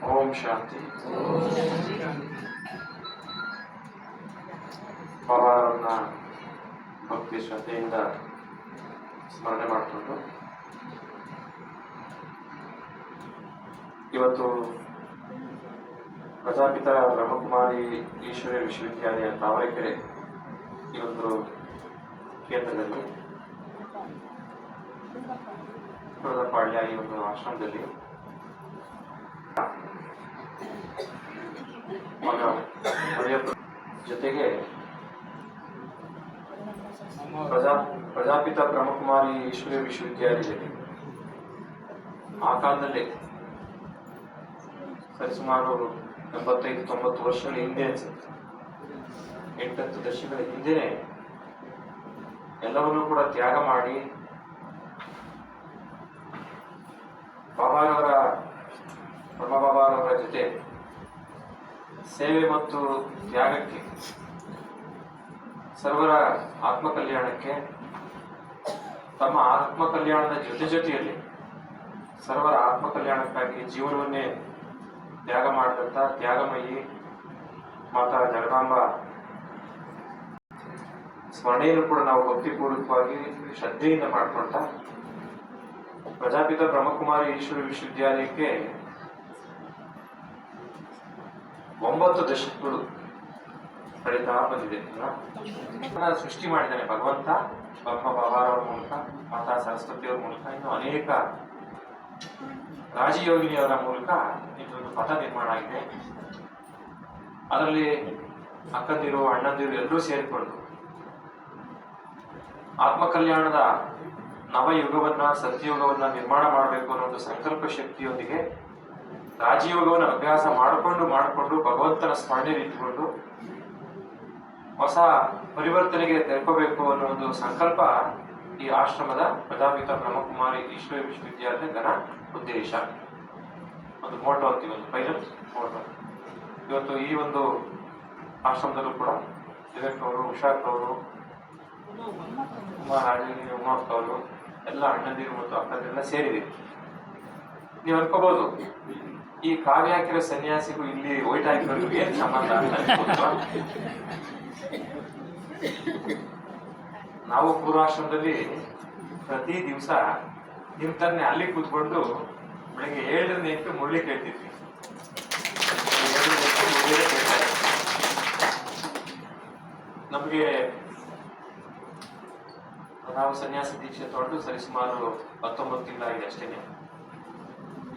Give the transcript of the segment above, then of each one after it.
ಓಂ ಶಾಂತಿ. ಬಾಬಾರನ್ನ ಭಕ್ತಿ ಶ್ರದ್ಧೆಯಿಂದ ಸ್ಮರಣೆ ಮಾಡಿಕೊಂಡು ಇವತ್ತು ಪ್ರಜಾಪಿತ ಬ್ರಹ್ಮಕುಮಾರಿ ಈಶ್ವರ್ಯ ವಿಶ್ವವಿದ್ಯಾಲಯ ತಾವರೆಕೆರೆ ಈ ಒಂದು ಕೇಂದ್ರದಲ್ಲಿ ಪಾಳ್ಯ ಈ ಒಂದು ಆಶ್ರಮದಲ್ಲಿ ಜೊತೆಗೆ ಪ್ರಜಾಪಿತ ಬ್ರಹ್ಮಕುಮಾರಿ ಈಶ್ವರ್ಯ ವಿಶ್ವವಿದ್ಯಾಲಯದಲ್ಲಿ ಆ ಕಾಲದಲ್ಲಿ ಸರಿಸುಮಾರು 85-90 ವರ್ಷಗಳ ಹಿಂದೆ ಅನ್ಸುತ್ತೆ, 8-10 ದಶಕಗಳ ಹಿಂದೆನೆ ಎಲ್ಲವನ್ನೂ ಕೂಡ ತ್ಯಾಗ ಮಾಡಿ ಬ್ರಹ್ಮಬಾಬಾರವರ ಜೊತೆ ಸೇವೆ ಮತ್ತು ತ್ಯಾಗಕ್ಕೆ, ಸರ್ವರ ಆತ್ಮಕಲ್ಯಾಣಕ್ಕೆ, ತಮ್ಮ ಆತ್ಮಕಲ್ಯಾಣದ ಜೊತೆಯಲ್ಲಿ ಸರ್ವರ ಆತ್ಮಕಲ್ಯಾಣಕ್ಕಾಗಿ ಜೀವನವನ್ನೇ ತ್ಯಾಗ ಮಾಡಿದಂಥ ತ್ಯಾಗಮಯಿ ಮಾತಾ ಜಗದಾಂಬ ಸ್ಮರಣೆಯನ್ನು ಕೂಡ ನಾವು ಭಕ್ತಿಪೂರ್ವಕವಾಗಿ ಶ್ರದ್ಧೆಯಿಂದ ಮಾಡ್ಕೊಳ್ತಾ ಪ್ರಜಾಪಿತ ಬ್ರಹ್ಮಕುಮಾರಿ ಈಶ್ವರ ವಿಶ್ವವಿದ್ಯಾಲಯಕ್ಕೆ 9 ದಶಕಗಳು ಕಳೀತಾ ಬಂದಿದೆ. ಸೃಷ್ಟಿ ಮಾಡಿದ್ದಾನೆ ಭಗವಂತ ಬ್ರಹ್ಮ ಬಾಬಾರವರ ಮೂಲಕ, ಮಾತಾ ಸರಸ್ವತಿಯವರ ಮೂಲಕ, ಇನ್ನು ಅನೇಕ ರಾಜಯೋಗಿನಿಯವರ ಮೂಲಕ ಇದೊಂದು ಪಥ ನಿರ್ಮಾಣ ಆಗಿದೆ. ಅದರಲ್ಲಿ ಅಕ್ಕಂದಿರು ಅಣ್ಣಂದಿರು ಎಲ್ಲರೂ ಸೇರಿಕೊಂಡು ಆತ್ಮಕಲ್ಯಾಣದ ನವಯುಗವನ್ನ, ಸತ್ಯಯುಗವನ್ನ ನಿರ್ಮಾಣ ಮಾಡಬೇಕು ಅನ್ನೋ ಒಂದು ಸಂಕಲ್ಪ ಶಕ್ತಿಯೊಂದಿಗೆ ರಾಜಯೋಗವನ್ನು ಅಭ್ಯಾಸ ಮಾಡಿಕೊಂಡು ಭಗವಂತನ ಸ್ಮರಣೆ ಇಟ್ಟುಕೊಂಡು ಹೊಸ ಪರಿವರ್ತನೆಗೆ ತೆರಕೋಬೇಕು ಅನ್ನೋ ಒಂದು ಸಂಕಲ್ಪ ಈ ಆಶ್ರಮದ ಪ್ರಜಾಪಿತ ಬ್ರಹ್ಮಕುಮಾರಿ ಈಶ್ವರ್ಯ ವಿಶ್ವವಿದ್ಯಾಲಯದ ಘನ ಉದ್ದೇಶ. ಒಂದು ಮೋಟೋ ಅಂತೀವಿ, ಒಂದು ಫೈನಲ್ ಮೋಟೋ. ಇವತ್ತು ಈ ಒಂದು ಆಶ್ರಮದಲ್ಲೂ ಕೂಡ ವಿವೇಕ್ ಅವರು, ಉಷಾಕ್ ಅವರು, ರಾಜಗಿರಿ ಉಮಾಕ್ ಅವರು ಎಲ್ಲ ಅಣ್ಣಂದಿರು ಮತ್ತು ಅಕ್ಕಂದಿರೆಲ್ಲ ಸೇರಿದೆ. ನೀವು ಅನ್ಕೋಬಹುದು, ಈ ಕಾವ್ಯ ಹಾಕಿರೋ ಸನ್ಯಾಸಿಗೂ ಇಲ್ಲಿ ವೈಟ್ ಹಾಕಿರೋದು ಏನ್ ಸಂಬಂಧ ಅಂತ. ನಾವು ಪೂರ್ವಾಶ್ರಮದಲ್ಲಿ ಪ್ರತಿ ದಿವಸ ನಿಂತನ್ನೇ ಅಲ್ಲಿ ಕೂತ್ಕೊಂಡು ಬೆಳಿಗ್ಗೆ 7ರಿಂದ 8 ಮುರಳಿ ಕೇಳ್ತಿದ್ವಿ. ನಮಗೆ ನಾವು ಸನ್ಯಾಸ ದೀಕ್ಷೆ ತಗೊಂಡು ಸರಿಸುಮಾರು 19 ತಿಂಗಳಾಗಿದೆ ಅಷ್ಟೇನೆ.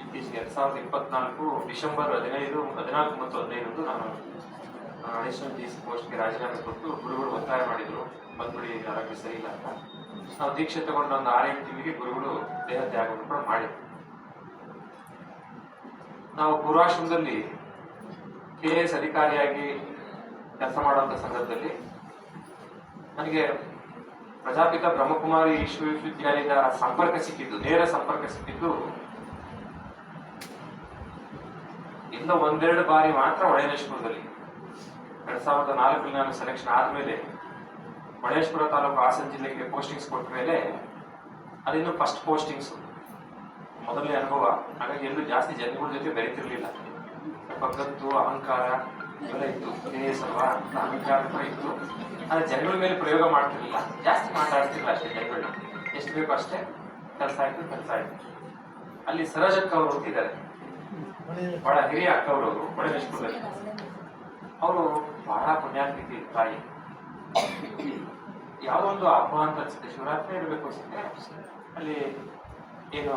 ಇತ್ತೀಚೆಗೆ 2024 ಡಿಸೆಂಬರ್ 15, 14 ಮತ್ತು 15 ನಾನು ಅಡಿಷನಲ್ ಡಿ ಸಿ ಪೋಸ್ಟ್ಗೆ ರಾಜೀನಾಮೆ ಕೊಟ್ಟು ಗುರುಗಳು ಒತ್ತಾಯ ಮಾಡಿದ್ರು, ಬಂದ್ಬಿಡಿ ಆರೋಗ್ಯ ಸರಿ ಇಲ್ಲ ಅಂತ. ನಾವು ದೀಕ್ಷೆ ತಗೊಂಡು ಒಂದು 6-8 ತಿಂಗಳಿಗೆ ಗುರುಗಳು ದೇಹ ತ್ಯಾಗವನ್ನು ಕೂಡ ಮಾಡಿದ್ರು. ನಾವು ಪೂರ್ವಾಶ್ರಮದಲ್ಲಿ KS ಅಧಿಕಾರಿಯಾಗಿ ಕೆಲಸ ಮಾಡುವಂಥ ಸಂದರ್ಭದಲ್ಲಿ ನನಗೆ ಪ್ರಜಾಪಿತ ಬ್ರಹ್ಮಕುಮಾರಿ ಈಶ್ವರ ವಿಶ್ವವಿದ್ಯಾಲಯದ ಸಂಪರ್ಕ ಸಿಕ್ಕಿದ್ದು, ನೇರ ಸಂಪರ್ಕ ಸಿಕ್ಕಿದ್ದು ಇನ್ನು 1-2 ಬಾರಿ ಮಾತ್ರ ಮಳೇಶ್ವರದಲ್ಲಿ. 2004 ನಾನು ಸೆಲೆಕ್ಷನ್ ಆದ್ಮೇಲೆ ಮಳೇಶ್ವರ ತಾಲೂಕು ಹಾಸನ ಜಿಲ್ಲೆಗೆ ಪೋಸ್ಟಿಂಗ್ಸ್ ಕೊಟ್ಟ ಮೇಲೆ ಅದಿನ್ನು ಫಸ್ಟ್ ಪೋಸ್ಟಿಂಗ್ಸ್, ಮೊದಲನೇ ಅನುಭವ. ಹಾಗಾಗಿ ಎಲ್ಲೂ ಜಾಸ್ತಿ ಜನಗಳ ಜೊತೆ ಬೆರೀತಿರ್ಲಿಲ್ಲ. ಪಕ್ಕತ್ತು ಅಹಂಕಾರ ಇವೆಲ್ಲ ಇತ್ತು, KS ಅಲ್ವಾ ಅಂತ ಅಹಂಕಾರ ಕೂಡ ಇತ್ತು. ಆದರೆ ಜನಗಳ ಮೇಲೆ ಪ್ರಯೋಗ ಮಾಡ್ತಿರ್ಲಿಲ್ಲ, ಜಾಸ್ತಿ ಮಾತಾಡ್ತಿರ್ಲಿಲ್ಲ ಅಷ್ಟೇ. ಜನಗಳನ್ನ ಎಷ್ಟು ಬೇಕೋ ಅಷ್ಟೇ, ಕೆಲಸ ಆಯ್ತು. ಅಲ್ಲಿ ಸರೋಜಕ್ಕ ಅವರು ಹೋಗಿದ್ದಾರೆ, ಬಹಳ ಹಿರಿಯ ಅಕ್ಕವರು ಮಳೇಶ್ವರದಲ್ಲಿ. ಅವರು ಬಹಳ ಪುಣ್ಯಾತ್ಮಿತಿ ತಾಯಿ. ಯಾವುದೋ ಒಂದು ಹಬ್ಬ ಅಂತ ಅನ್ಸುತ್ತೆ, ಶಿವರಾತ್ರಿ ಇರಬೇಕು ಅನ್ಸುತ್ತೆ, ಅಲ್ಲಿ ಏನು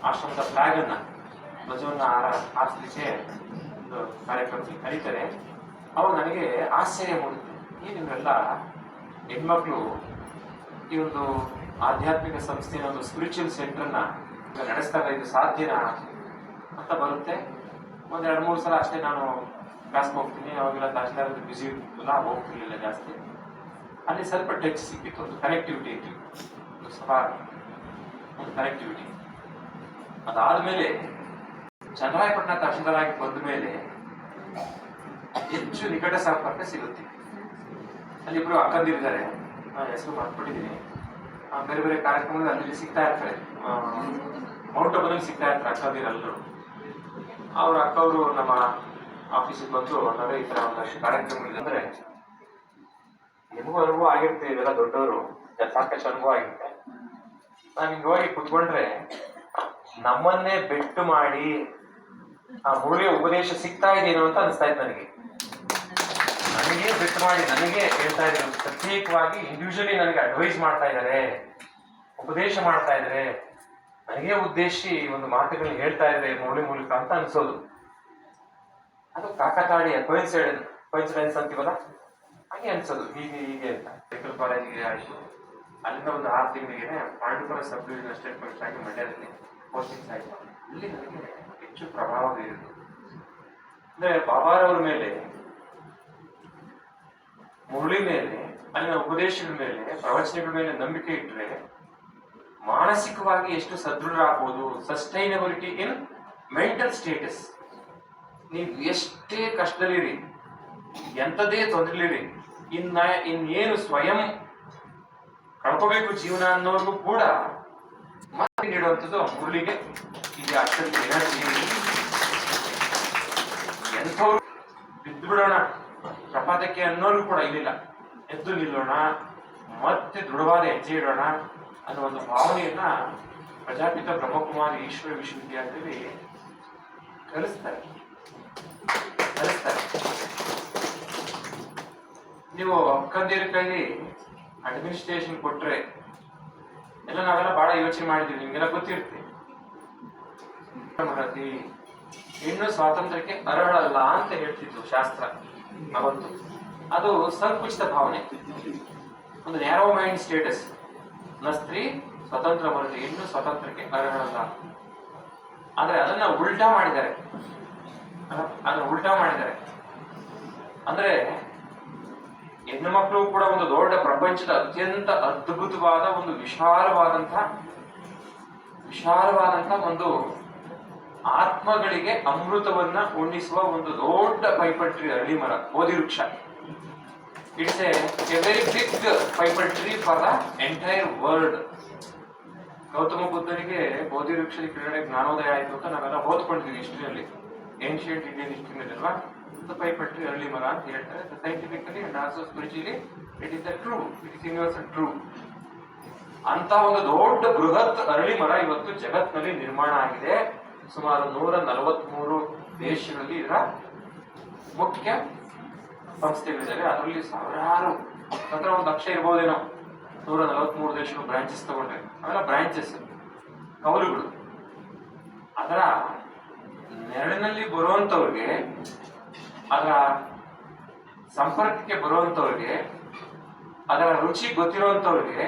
ಆಶ್ರಮದ ಫ್ಲಾಗ್ ಅನ್ನ, ಧ್ವಜವನ್ನ ಹಾರಿಸಲಿಕ್ಕೆ ಒಂದು ಕಾರ್ಯಕ್ರಮದಲ್ಲಿ ಕರೀತಾರೆ. ಅವಾಗ ನನಗೆ ಆಶ್ಚರ್ಯ ಮೂಡುತ್ತೆ, ನೀವೆಲ್ಲ ಹೆಣ್ಮಕ್ಳು ಈ ಒಂದು ಆಧ್ಯಾತ್ಮಿಕ ಸಂಸ್ಥೆಯ ಒಂದು ಸ್ಪಿರಿಚುವಲ್ ಸೆಂಟರ್ನ ನಡೆಸ್ದಾಗ ಇದು ಸಾಧ್ಯನಾ ಅಂತ ಬರುತ್ತೆ. 1-2-3 ಸಲ ಅಷ್ಟೇ ನಾನು ಕ್ಲಾಸ್ಗೆ ಹೋಗ್ತೀನಿ. ಅವಾಗೆಲ್ಲ ತಹಶೀಲ್ದಾರ್ ಬ್ಯುಸಿ ಇರ್ತಿಲ್ಲ, ಹೋಗ್ತಿರ್ಲಿಲ್ಲ ಜಾಸ್ತಿ. ಅಲ್ಲಿ ಸ್ವಲ್ಪ ಟಚ್ ಸಿಕ್ಕಿತ್ತು, ಒಂದು ಕನೆಕ್ಟಿವಿಟಿ ಇತ್ತು, ಒಂದು ಕನೆಕ್ಟಿವಿಟಿ. ಅದಾದ್ಮೇಲೆ ಚನ್ನರಾಯಪಟ್ಟಣ ತಹಶೀಲ್ದಾರ್ ಆಗಿ ಬಂದ ಮೇಲೆ ಹೆಚ್ಚು ನಿಕಟ ಸಂಪರ್ಕ ಸಿಗುತ್ತೆ. ಅಲ್ಲಿ ಇಬ್ರು ಅಕ್ಕಂದಿರಿದ್ದಾರೆ, ಹೆಸರು ಮಾಡ್ಕೊಂಡಿದ್ದೀನಿ. ಬೇರೆ ಬೇರೆ ಕಾರ್ಯಕ್ರಮದಲ್ಲಿ ಅಲ್ಲಿ ಸಿಗ್ತಾ ಇರ್ತಾರೆ, ಮೌಂಟ್ ಅಬುನಲ್ಲಿ ಸಿಗ್ತಾ ಇರ್ತಾರೆ ಅಕ್ಕಂದಿರೆಲ್ಲರೂ. ಅವ್ರ ಅಕ್ಕವರು ನಮ್ಮ ಆಫೀಸಿಗೆ ಬಂದು ಅಂದರೆ ಈ ಥರ ಒಂದಷ್ಟು ಕಾರ್ಯಕ್ರಮಗಳಿದೆ ಅಂದರೆ ನಿಮಗೂ ಅನುಭವ ಆಗಿರುತ್ತೆ, ಇದೆಲ್ಲ ದೊಡ್ಡವರು ಸಾಕಷ್ಟು ಅನುಭವ ಆಗಿರುತ್ತೆ. ನಾನು ಹಿಂಗೆ ಹೋಗಿ ಕುತ್ಕೊಂಡ್ರೆ ನಮ್ಮನ್ನೇ ಬೆಟ್ಟು ಮಾಡಿ ಆ ಮುಳುಗೆ ಉಪದೇಶ ಸಿಗ್ತಾ ಇದೆಯೇನೋ ಅಂತ ಅನಿಸ್ತಾ ಇತ್ತು ನನಗೆ. ನನಗೆ ಬೆಟ್ಟು ಮಾಡಿ ನನಗೆ ಹೇಳ್ತಾ ಇದ್ದಾರೆ, ಪ್ರತ್ಯೇಕವಾಗಿ ಇಂಡಿವಿಜುವಲಿ ನನಗೆ ಅಡ್ವೈಸ್ ಮಾಡ್ತಾ ಇದ್ದಾರೆ, ಉಪದೇಶ ಮಾಡ್ತಾ ಇದ್ದಾರೆ, ನನಗೆ ಉದ್ದೇಶಿ ಒಂದು ಮಾತುಗಳನ್ನ ಹೇಳ್ತಾ ಇದ್ದಾರೆ ಮುಳುಗಿ ಮೂಲಕ ಅಂತ ಅನ್ಸೋದು. ಅದು ಕಾಕತಾಳೀಯ ಕೋಇನ್ಸಿಡೆನ್ಸ್ ಅಂತೀವಲ್ಲ ಹಾಗೆ ಅನ್ಸೋದು. ಹೀಗೆ ಅಂತ ಮೆಡಿಕಲ್ ಕಾಲೇಜಿಗೆ ಆಯಿತು. ಅಲ್ಲಿಂದ ಒಂದು 6 ತಿಂಗಳಿಗೆ Pandupura sub division assistant professor ಆಗಿ ಮಂಡ್ಯದಲ್ಲಿ ಪೋಸ್ಟಿಂಗ್ಸ್ ಆಯಿತು. ಇಲ್ಲಿ ನನಗೆ ಹೆಚ್ಚು ಪ್ರಭಾವ ಬೀರಿತು ಅಂದ್ರೆ ಬಾಬಾರವ್ರ ಮೇಲೆ, ಮುರಳಿ ಮೇಲೆ, ಅಲ್ಲಿನ ಉಪದೇಶಗಳ ಮೇಲೆ, ಪ್ರವಚನಗಳ ಮೇಲೆ ನಂಬಿಕೆ ಇಟ್ಟರೆ ಮಾನಸಿಕವಾಗಿ ಎಷ್ಟು ಸದೃಢರಾಗಬಹುದು. ಸಸ್ಟೈನಬಿಲಿಟಿ ಇನ್ ಮೆಂಟಲ್ ಸ್ಟೇಟಸ್. ನೀವು ಎಷ್ಟೇ ಕಷ್ಟದಲ್ಲಿರಿ, ಎಂಥದೇ ತೊಂದರೆಲಿರಿ, ಇನ್ನೇನು ಸ್ವಯಂ ಕಳ್ಕೋಬೇಕು ಜೀವನ ಅನ್ನೋರ್ಗೂ ಕೂಡ ಮತ್ತೆ ನೀಡುವಂಥದ್ದು ಮುರಳಿಗೆ ಇಲ್ಲಿ ಅಷ್ಟೊಂದು ಎನರ್ಜಿ. ಎಂಥವ್ರು ಬಿದ್ದು ಬಿಡೋಣ ಪ್ರಪಾತಕ್ಕೆ ಅನ್ನೋರು ಕೂಡ ಇಲ್ಲಿಲ್ಲ, ಎದ್ದು ನಿಲ್ಲೋಣ, ಮತ್ತೆ ದೃಢವಾದ ಹೆಜ್ಜೆ ಇಡೋಣ ಅನ್ನೋ ಒಂದು ಭಾವನೆಯನ್ನ ಪ್ರಜಾಪಿತ ಬ್ರಹ್ಮಕುಮಾರಿ ಈಶ್ವರ ವಿಶ್ವವಿದ್ಯಾಲಯದಲ್ಲಿ ಕಲಿಸ್ತಾರೆ. ನೀವು ಅಕ್ಕಂದಿರ ಕೈಲಿ ಅಡ್ಮಿನಿಸ್ಟ್ರೇಷನ್ ಕೊಟ್ರೆ ಎಲ್ಲ ನಾವೆಲ್ಲ ಬಹಳ ಯೋಚನೆ ಮಾಡಿದೀವಿ, ನಿಮ್ಗೆಲ್ಲ ಗೊತ್ತಿರುತ್ತೆ. ಹೆಣ್ಣು ಸ್ವಾತಂತ್ರ್ಯಕ್ಕೆ ಅರ್ಹಳಲ್ಲ ಅಂತ ಹೇಳ್ತಿದ್ರು ಶಾಸ್ತ್ರ ಅವತ್ತು. ಅದು ಸಂಕುಚಿತ ಭಾವನೆ, ಒಂದು ನ್ಯಾರೋ ಮೈಂಡ್ ಸ್ಟೇಟಸ್. ಸ್ತ್ರೀ ಸ್ವತಂತ್ರ ಬರುತ್ತೆ, ಹೆಣ್ಣು ಸ್ವಾತಂತ್ರ್ಯಕ್ಕೆ ಅರ್ಹಳಲ್ಲ. ಆದ್ರೆ ಅದನ್ನ ಉಲ್ಟಾ ಮಾಡಿದ್ದಾರೆ. ಅಂದ್ರೆ ಹೆಣ್ಣು ಮಕ್ಕಳು ಕೂಡ ಒಂದು ದೊಡ್ಡ ಪ್ರಪಂಚದ ಅತ್ಯಂತ ಅದ್ಭುತವಾದ ಒಂದು ವಿಶಾಲವಾದಂತಹ ಒಂದು ಆತ್ಮಗಳಿಗೆ ಅಮೃತವನ್ನ ಉಣ್ಣಿಸುವ ಒಂದು ದೊಡ್ಡ ಪೈಪಲ್ ಟ್ರೀ, ಅರಳಿ ಮರ, ಬೋಧಿ ವೃಕ್ಷ. It's a very big peepal tree for the entire world. Gautama ಬುದ್ಧನಿಗೆ ಬೋಧಿ ವೃಕ್ಷದ ಕೆಳಗಡೆ ಜ್ಞಾನೋದಯ ಆಯಿತು ಅಂತ ನಾವೆಲ್ಲ ಓದ್ಕೊಂಡಿದ್ವಿ ಹಿಸ್ಟ್ರಿಯಲ್ಲಿ, ಏನ್ಷಿಯಂಟ್ ಇಂಡಿಯನ್ ಹಿಸ್ಟ್ರಿನಲ್ಲಿ ಅಲ್ವಾ. ಪೈಪಲ್ ಟ್ರೀ, ಅರಳಿ ಮರ ಅಂತ ಹೇಳ್ತಾರೆ. Scientifically and also spiritually it is true, it is universal true. ಅಂತ ಒಂದು ದೊಡ್ಡ ಬೃಹತ್ ಅರಳಿ ಮರ ಇವತ್ತು ಜಗತ್ತಿನಲ್ಲಿ ನಿರ್ಮಾಣ ಆಗಿದೆ. ಸುಮಾರು 143 ದೇಶಗಳಲ್ಲಿ ಇದರ ಮುಖ್ಯ ಸಂಸ್ಥೆಗಳಿದ್ದಾವೆ. ಅದರಲ್ಲಿ ಸಾವಿರಾರು, ಹತ್ರ 1 ಲಕ್ಷ ಇರ್ಬೋದೇನೋ, 143 ದೇಶಗಳು ಬ್ರಾಂಚಸ್ ತಗೊಂಡ್ರೆ. ಅವೆಲ್ಲ ಬ್ರಾಂಚಸ್, ಕವಲುಗಳು. ಅದರ ನೆರಳಿನಲ್ಲಿ ಬರುವಂತವ್ರಿಗೆ, ಅದರ ಸಂಪರ್ಕಕ್ಕೆ ಬರುವಂತವ್ರಿಗೆ, ಅದರ ರುಚಿ ಗೊತ್ತಿರುವಂತವ್ರಿಗೆ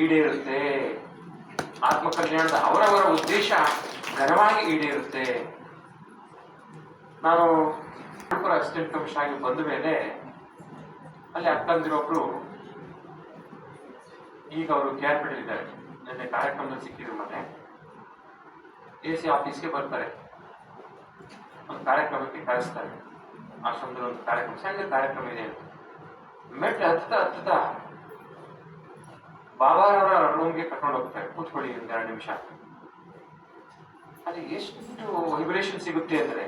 ಈಡೇರುತ್ತೆ. ಆತ್ಮಕಲ್ಯಾಣದ ಅವರವರ ಉದ್ದೇಶ ಘನವಾಗಿ ಈಡೇರುತ್ತೆ. ನಾನು ಅಸಿಸ್ಟೆಂಟ್ ಕಮಿಷನರ್ ಆಗಿ ಬಂದ ಮೇಲೆ ಅಲ್ಲಿ ಅಕ್ಕಂದಿರೊಬ್ರು, ಈಗ ಅವರು ಕ್ಯಾಬಿನೆಟ್ ಇದ್ದಾರೆ, ನಿನ್ನೆ ಕಾರ್ಯಕ್ರಮದಲ್ಲಿ ಸಿಕ್ಕಿದ್ರು. ಮೊನ್ನೆ AC ಆಫೀಸ್ಗೆ ಬರ್ತಾರೆ, ಒಂದು ಕಾರ್ಯಕ್ರಮಕ್ಕೆ ಕಳಿಸ್ತಾರೆ. ಆಶ್ರಮದಲ್ಲಿ ಒಂದು ಕಾರ್ಯಕ್ರಮ, ಸಣ್ಣ ಕಾರ್ಯಕ್ರಮ ಇದೆ ಅಂತ ಮೆಟ್ ಹತ್ತದ ಬಾಬಾರವರ ರೂಮ್ಗೆ ಕರ್ಕೊಂಡು ಹೋಗ್ತಾರೆ. ಕೂತ್ಕೊಳ್ಳಿ ಒಂದು 2 ನಿಮಿಷ. ಅಲ್ಲಿ ಎಷ್ಟು ವೈಬ್ರೇಷನ್ ಸಿಗುತ್ತೆ ಅಂದ್ರೆ,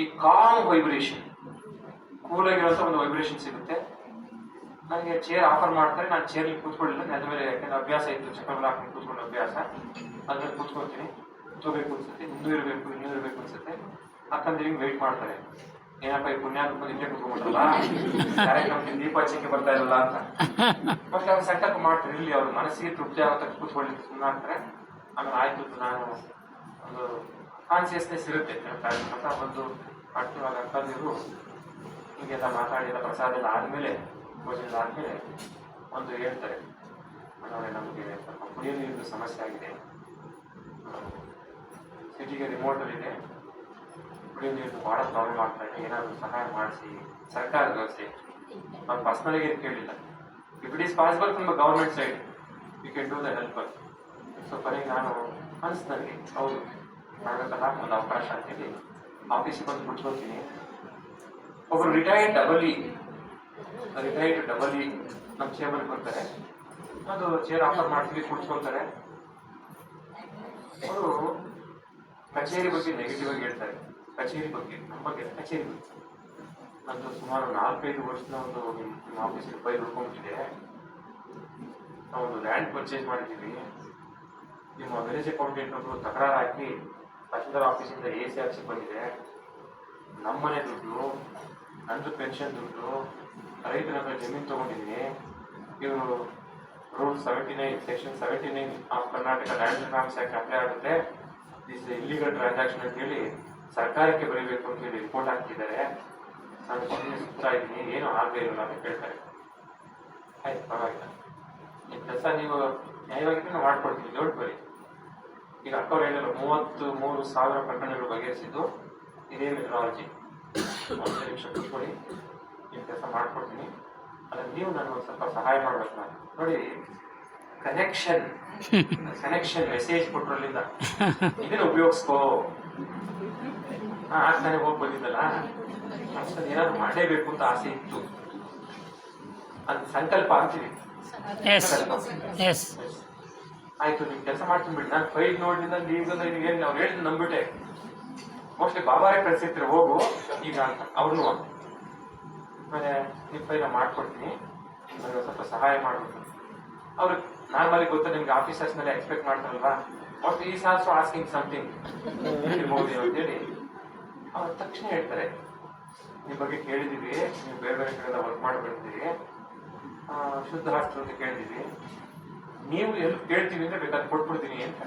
ಈ ಕಾಮ್ ವೈಬ್ರೇಷನ್, ಕೂಲ್ ಆಗಿರುವಂತ ಒಂದು ವೈಬ್ರೇಷನ್ ಸಿಗುತ್ತೆ. ನನಗೆ ಚೇರ್ ಆಫರ್ ಮಾಡ್ತಾರೆ, ನಾನು ಚೇರ್ಲಿ ಕೂತ್ಕೊಳ್ಳಿಲ್ಲ, ನನ್ನ ಮೇಲೆ ಯಾಕಂದ್ರೆ ಅಭ್ಯಾಸ ಇತ್ತು, ಚಕ್ರಗಳು ಹಾಕೊಂಡು ಕೂತ್ಕೊಂಡು ಅಭ್ಯಾಸ. ಅದ್ರಲ್ಲಿ ಕೂತ್ಕೊಳ್ತೀನಿ, ಕೂತ್ಕೋಬೇಕು ಅನ್ಸುತ್ತೆ, ಇನ್ನೂ ಇರಬೇಕು ಅನ್ಸುತ್ತೆ. ಅಕ್ಕಂದಿರಿಗೆ ವೆಯ್ಟ್ ಮಾಡ್ತಾರೆ, ಏನಪ್ಪ ಈ ಪುಣ್ಯಾತ್ಮ ಇಲ್ಲೇ ಕೂತ್ಕೊಂಡ್ಬಿಟ್ರಲ್ಲ, ಕಾರ್ಯಕ್ರಮಕ್ಕೆ ದೀಪ ಹಚ್ಚಕ್ಕೆ ಬರ್ತಾ ಇರಲ್ಲ ಅಂತ. ಮತ್ತೆ ಅವ್ರು ಸಂಕಲ್ಪ ಮಾಡ್ತಾರೆ, ಇಲ್ಲಿ ಅವ್ರ ಮನಸ್ಸಿಗೆ ತೃಪ್ತಿ ಆಗೋ ತಕ್ಕ ಕೂತ್ಕೊಳ್ಳಿಕ್ಕೆ ಸುಮ್ಮನೆ ಆಗ್ತಾರೆ. ಆಮೇಲೆ ಆಯ್ತು, ನಾನು ಒಂದು ಕಾನ್ಸಿಯಸ್ನೆಸ್ ಇರುತ್ತೆ ಅಂತ ಬಂದು ಮಾಡ್ತೀವಾಗ ಅಕ್ಕಂದಿರು ಹೀಗೆಲ್ಲ ಮಾತಾಡಿದ ಪ್ರಸಾದ ಎಲ್ಲ ಆದ್ಮೇಲೆ, ಭೋಜನ ಆದ್ಮೇಲೆ ಒಂದು ಹೇಳ್ತಾರೆ, ಅವರೇ ನಮಗೆ ಸ್ವಲ್ಪ ಕುಡಿಯೋ ನೀರಿನ ಸಮಸ್ಯೆ ಆಗಿದೆ, ಸಿಟಿಗೆ ರಿಮೋಟಲ್ಲಿದೆ, ಕುಡಿಯೋ ನೀರು ಭಾಳ ಪ್ರಾಬ್ಲಮ್ ಆಗ್ತಾ ಇದೆ, ಏನಾದರೂ ಸಹಾಯ ಮಾಡಿಸಿ. ಸರ್ಕಾರದ ವ್ಯವಸ್ಥೆ ನಾವು ಪರ್ಸ್ನಲಿಗೆ ಕೇಳಿಲ್ಲ. If it is possible from government side you can do the help. So ಕೊನೆಗೆ ನಾನು ಅನಿಸ್ತು ನನಗೆ, ಹೌದು ಮಾಡಬೇಕಲ್ಲ ಒಂದು ಅವಕಾಶ ಅಂತೇಳಿ ಆಫೀಸಿಗೆ ಬಂದು ಕುತ್ಕೊಳ್ತೀನಿ. ಒಬ್ಬರು ರಿಟೈರ್ಡ್ ಡಬಲ್ ಇ ನಮ್ಮ ಚೇಂಬರ್ಗೆ ಬರ್ತಾರೆ. ಅದು ಚೇರ್ ಆಫರ್ ಮಾಡ್ತೀವಿ, ಕುಡ್ಸ್ಕೊಳ್ತಾರೆ. ಅವರು ಕಚೇರಿ ಬಗ್ಗೆ ನೆಗೆಟಿವ್ ಆಗಿ ಹೇಳ್ತಾರೆ. ಕಚೇರಿ ಬಗ್ಗೆ, ನಮ್ಮ ಬಗ್ಗೆ ಕಚೇರಿ ಬಗ್ಗೆ ನಂದು ಸುಮಾರು 4-5 ವರ್ಷದ ಒಂದು ನಿಮ್ಮ ಆಫೀಸಿಗೆ ಫೈಲ್ ಉಳ್ಕೊಂಡ್ಬಿಟ್ಟಿದೆ. ನಾವು ಲ್ಯಾಂಡ್ ಪರ್ಚೇಸ್ ಮಾಡಿದ್ದೀವಿ. ನಿಮ್ಮ ವಿಲೇಜ್ ಅಕೌಂಟೆಂಟ್ ಅವರು ತಕರಾರು ಹಾಕಿ ತಹಶೀಲ್ದಾರ್ ಆಫೀಸಿಂದ AC ಹಾಕ್ಸಿ ಬಂದಿದೆ. ನಮ್ಮನೆ ದುಡ್ಡು, ನಂದು ಪೆನ್ಷನ್ ದುಡ್ಡು, ರೈತರ ಜಮೀನು ತಗೊಂಡಿದ್ದೀನಿ. ಇವರು rule 79 section 79 of Karnataka land reforms act apply ಆಗುತ್ತೆ. ದಿಸ್ ಇಲ್ಲಿಗಲ್ ಟ್ರಾನ್ಸಾಕ್ಷನ್ ಅಂತ ಹೇಳಿ ಸರ್ಕಾರಕ್ಕೆ ಬರೀಬೇಕು ಅಂತ ಹೇಳಿ ರಿಪೋರ್ಟ್ ಹಾಕ್ತಿದ್ದಾರೆ. ನಾನು ಸುತ್ತಾ ಇದ್ದೀನಿ, ಏನೂ ಆಗದೆ ಇರೋಲ್ಲ ಅಂತ ಕೇಳ್ತಾರೆ. ಆಯ್ತು, ಪರವಾಗಿಲ್ಲ, ಈ ಕೆಲಸ ನೀವು ನ್ಯಾಯವಾಗಿದ್ರೆ ನಾವು ಮಾಡ್ಕೊಡ್ತೀವಿ, ಡೋಂಟ್ ಬರಿ. ಈಗ ಅಕ್ಕವ್ರು ಹೇಳಿದ್ರು 33,000 ಪ್ರಕರಣಗಳು ಬಗೆಹರಿಸಿದ್ದು ಇದೇ ಮೆಥಡಾಲಜಿ. 1 ನಿಮಿಷ ಕೂತ್ಕೊಳ್ಳಿ, ಈ ಕೆಲಸ ಮಾಡ್ಕೊಡ್ತೀನಿ. ಅದನ್ನು ನೀವು ನನಗೆ ಸ್ವಲ್ಪ ಸಹಾಯ ಮಾಡ್ಬೇಕು. ನಾನು ನೋಡಿ, ಕನೆಕ್ಷನ್ ಮೆಸೇಜ್ ಕೊಟ್ಟರಲ್ಲಿಂದ ಇದನ್ನ ಉಪಯೋಗಿಸ್ಕೋ. ಆಗ್ತಾನೆ ಹೋಗಿ ಬಂದಿದ್ದಲ್ಲ, ಅಷ್ಟೊಂದು ಏನಾದ್ರು ಮಾಡಲೇಬೇಕು ಅಂತ ಆಸೆ ಇತ್ತು. ಅದು ಸಂಕಲ್ಪ ಅಂತೀವಿ. ಆಯ್ತು, ನಿಮ್ ಕೆಲಸ ಮಾಡ್ತೀನಿ ಬಿಡಿ. ನಾನು ಫೈಲ್ ನೋಡಿದ ಏನು ಅವ್ರು ಹೇಳಿದ್ ನಂಬಿಟ್ಟೆ. ಮೋಸ್ಟ್ಲಿ ಬಾಬಾರೇ ಕಳ್ಸಿರ್ತೀರ ಹೋಗು ಈಗ ಅಂತ ಅವ್ರನ್ನೂ. ಆಮೇಲೆ ನಿಮ್ಮ ಫೈಲ್ ಮಾಡ್ಕೊಡ್ತೀನಿ, ನನಗೆ ಸ್ವಲ್ಪ ಸಹಾಯ ಮಾಡ್ಬೇಕು. ಅವ್ರು ನಾರ್ಮಲಿ ಗೊತ್ತಾ ನಿಮ್ಗೆ ಆಫೀಸರ್ಸ್ ಮೇಲೆ ಎಕ್ಸ್ಪೆಕ್ಟ್ ಮಾಡ್ತಾರಲ್ವಾ, most is also asking something ಇರ್ಬೋದು ಅಂತೇಳಿ ಅವ್ರು ತಕ್ಷಣ ಹೇಳ್ತಾರೆ, ನಿಮ್ಮ ಬಗ್ಗೆ ಕೇಳಿದೀವಿ, ನೀವು ಬೇರೆ ಬೇರೆ ಕಡೆ ವರ್ಕ್ ಮಾಡಿ ಬಂದಿದ್ದೀರಿ, ಶುದ್ಧ ಹಾಸ್ಟೆಲ್ ಅಂತ ಕೇಳಿದೀವಿ, ನೀವು ಎಲ್ಲಿ ಕೇಳ್ತೀವಿ ಅಂದ್ರೆ ಬೇಕಾದ್ರೆ ಕೊಟ್ಬಿಡ್ತೀನಿ ಅಂತ.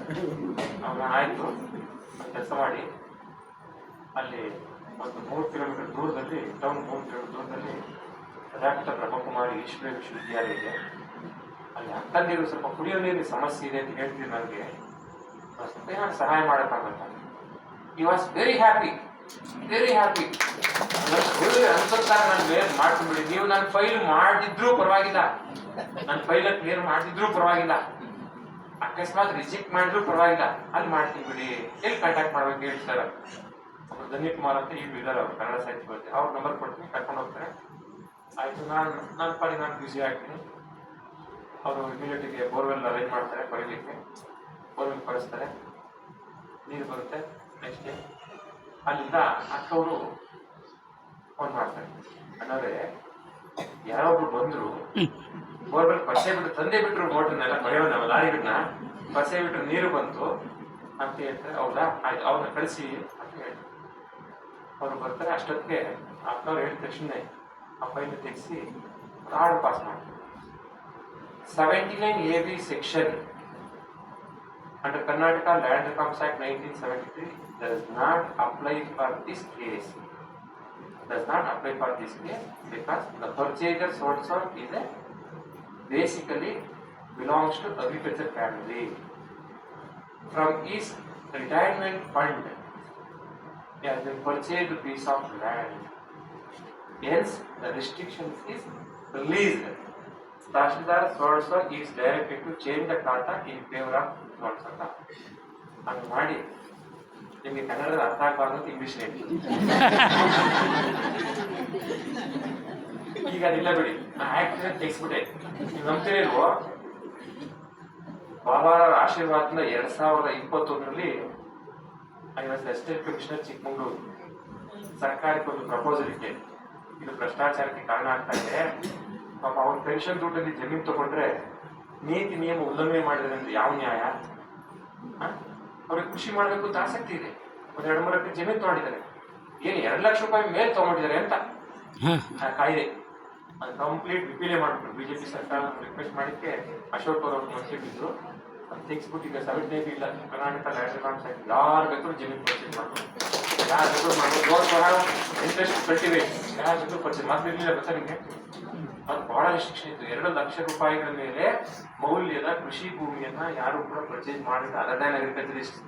ಅವ್ರು ಆಯ್ತು, ಕೆಲಸ ಮಾಡಿ ಅಲ್ಲಿ ಒಂದು 3 ಕಿಲೋಮೀಟರ್ ದೂರದಲ್ಲಿ, ಟೌನ್ 3 ಕಿಲೋಮೀಟರ್ ದೂರದಲ್ಲಿ ಡಾಕ್ಟರ್ ಬ್ರಹ್ಮಕುಮಾರಿ ಈಶ್ವರ ವಿಶ್ವವಿದ್ಯಾಲಯ ಇದೆ. ಅಲ್ಲಿ ಅಕ್ಕಂದಿರು ಸ್ವಲ್ಪ ಕುಡಿಯೋ ನೀರಿನ ಸಮಸ್ಯೆ ಇದೆ ಅಂತ ಹೇಳ್ತೀವಿ. ನನಗೆ ಸ್ವಲ್ಪ ಏನಾದ್ರು ಸಹಾಯ ಮಾಡೋಕ್ಕಾಗತ್ತ. ಈ ವಾಸ್ ವೆರಿ ಹ್ಯಾಪಿ. ಅನ್ಸುತ್ತಾರೆ ನಾನು ಕ್ಲಿಯರ್ ಮಾಡ್ಕೊಂಡ್ಬಿಡಿ. ನೀವು ನನ್ನ ಫೈಲ್ ಮಾಡಿದ್ರೂ ಪರವಾಗಿಲ್ಲ, ನನ್ನ ಫೈಲ್ ಕ್ಲಿಯರ್ ಮಾಡಿದ್ರೂ ಪರವಾಗಿಲ್ಲ, ಅಕಸ್ಮಾತ್ ರಿಜೆಕ್ಟ್ ಮಾಡಿದ್ರು ಪರವಾಗಿಲ್ಲ, ಅಲ್ಲಿ ಮಾಡ್ತೀನಿ ಬಿಡಿ. ಎಲ್ಲಿ ಕಾಂಟ್ಯಾಕ್ಟ್ ಮಾಡ್ಬೇಕು ಹೇಳಿ ಸರ್. ಅವರು ಧನ್ಯಕುಮಾರ್ ಅಂತ ಈಗ ಇದ್ದಾರೆ, ಅವರು ಕನ್ನಡ ಸಾಹಿತ್ಯ ಬರ್ತೀವಿ. ಅವ್ರ ನಂಬರ್ ಕೊಡ್ತೀನಿ, ಕರ್ಕೊಂಡು ಹೋಗ್ತಾರೆ. ಆಯ್ತು, ನಾನು ಪಾಡಿ ನಾನು ಬ್ಯುಸಿ ಆಗ್ತೀನಿ. ಅವರು ಇಮಿಡಿಯೇಟಿಗೆ ಬೋರ್ವೆಲ್ ಅರೇಂಜ್ ಮಾಡ್ತಾರೆ, ಕೊಡಲಿಕ್ಕೆ ಬೋರ್ವೆಲ್ ಕಳಿಸ್ತಾರೆ, ನೀರು ಬರುತ್ತೆ. ನೆಕ್ಸ್ಟ್ ಡೇ ಅಲ್ಲಿಂದ ಅಕ್ಕವರು ಫೋನ್ ಮಾಡ್ತಾರೆ, ಅನ್ನೋರೆ ಯಾರೊಬ್ರು ಬಂದ್ರು, ಬೋರ್ವೆಲ್ ಪಸೆ ಬಿಟ್ಟು ತಂದೆ ಬಿಟ್ರು, ಮೋಟ್ರನ್ನೆಲ್ಲ ಮಳೆಯೋ ಲಾರಿಗಳನ್ನ ಪಸೆ ಬಿಟ್ರು, ನೀರು ಬಂತು ಅಂತ ಹೇಳ್ತಾರೆ. ಹೌದಾ, ಆಯ್ತು, ಅವ್ರನ್ನ ಕಳಿಸಿ ಅಂತ ಹೇಳ್ತಾರೆ. ಅವ್ರು ಬರ್ತಾರೆ. ಅಷ್ಟೊತ್ತಿಗೆ ಅಕ್ಕವ್ರು ಹೇಳಿದ ತಕ್ಷಣ ಆ ಫೈಲ್ ತೆಗೆಸಿ ಆರ್ಡರ್ ಪಾಸ್ ಮಾಡ್ತಾರೆ. 79 AB section under Karnataka Land Reforms Act 1973 does not apply for this case. Because the purchaser so is basically belongs to agriculture family. From his retirement fund, he has been purchased a piece of land. Hence, the restriction is released. Tahsildar so is directed to change the khata in favor of so. ಅದು ಮಾಡಿ ನಿಮಗೆ ಕನ್ನಡದಲ್ಲಿ ಅರ್ಥ ಆಗಬಾರ್ದು ಅಂತ English ಹೇಳಿ. ಈಗ ಅದಿಲ್ಲ ಬಿಡಿ, ಆಕ್ಟ್ ತೆಗಿಸ್ಬಿಟ್ಟೆ. ನೀವು ನಂಬ್ತಿರೋ ಬಾಬಾರ ಆಶೀರ್ವಾದದಿಂದ 2021ರಲ್ಲಿ I was assistant commissioner Chikkamagaluru. ಸರ್ಕಾರಕ್ಕೆ ಒಂದು ಪ್ರಪೋಸಲ್ ಇಟ್ಟೆ, ಇದು ಭ್ರಷ್ಟಾಚಾರಕ್ಕೆ ಕಾರಣ ಆಗ್ತಾ ಇದೆ. ಪಾಪ ಅವ್ರ ಪೆನ್ಷನ್ ದುಡ್ಡಲ್ಲಿ ಜಮೀನು ತಗೊಂಡ್ರೆ ನೀತಿ ನಿಯಮ ಉಲ್ಲಂಘನೆ ಮಾಡಿದ್ರೆ ಅಂತ ಯಾವ ನ್ಯಾಯ? ಅವ್ರಿಗೆ ಕೃಷಿ ಮಾಡಬೇಕು ಅಂತ ಆಸಕ್ತಿ ಇದೆ, 2-3 ಎಕರೆ ಜಮೀನು ತಗೊಂಡಿದ್ದಾರೆ, ಏನು 2 ಲಕ್ಷ ರೂಪಾಯಿ ಮೇಲೆ ತಗೊಂಡಿದ್ದಾರೆ ಅಂತ ಕಾಯ್ದೆ. ಅದು ಕಂಪ್ಲೀಟ್ ರಿಪೀಲೇ ಮಾಡ್ಬಿಟ್ರು. ಬಿಜೆಪಿ ಸರ್ಕಾರ ರಿಕ್ವೆಸ್ಟ್ ಮಾಡಿಕ್ಕೆ ಅಶೋಕ್ ಅವರು ಮಂತ್ರಿ ಬಿದ್ರು, ಅದು ತೆಗಿಸ್ಬಿಟ್ಟು ಈಗ 79 ಇಲ್ಲ, ಕರ್ನಾಟಕ ಲ್ಯಾಂಡ್ ರಿಫಾರ್ಮ್ಸ್ ಆಕ್ಟ್ ಯಾರು ಬೇಕಾದ್ರೂ ಜಮೀನು ಪರ್ಚೇಸ್ ಮಾಡ್ಬೋದು, ಯಾರು ಬೇಕಾದ್ರೂ ಮಾಡ್ಬೋದು. ಇಂಟ್ರೆಸ್ಟ್ ಕಲ್ಟಿವೇಟ್ ಯಾರು ಬೇಕಾದ್ರೂ ಪರ್ಚೇಸ್ ಮಾತ್ರ ಗೊತ್ತಾ ನಿಮಗೆ? ಅದು ಬಹಳ ರಿಸ್ಟ್ರಿಕ್ಷನ್ ಇತ್ತು. 2 ಲಕ್ಷ ರೂಪಾಯಿಗಳ ಮೇಲೆ ಮೌಲ್ಯದ ಕೃಷಿ ಭೂಮಿಯನ್ನ ಯಾರು ಕೂಡ ಪರ್ಚೇಸ್ ಮಾಡಿದ್ರೆ ಅದರ್ ದ್ಯಾನ್ ಅಗ್ರಿಕಲ್ಚರಿಸ್ಟ್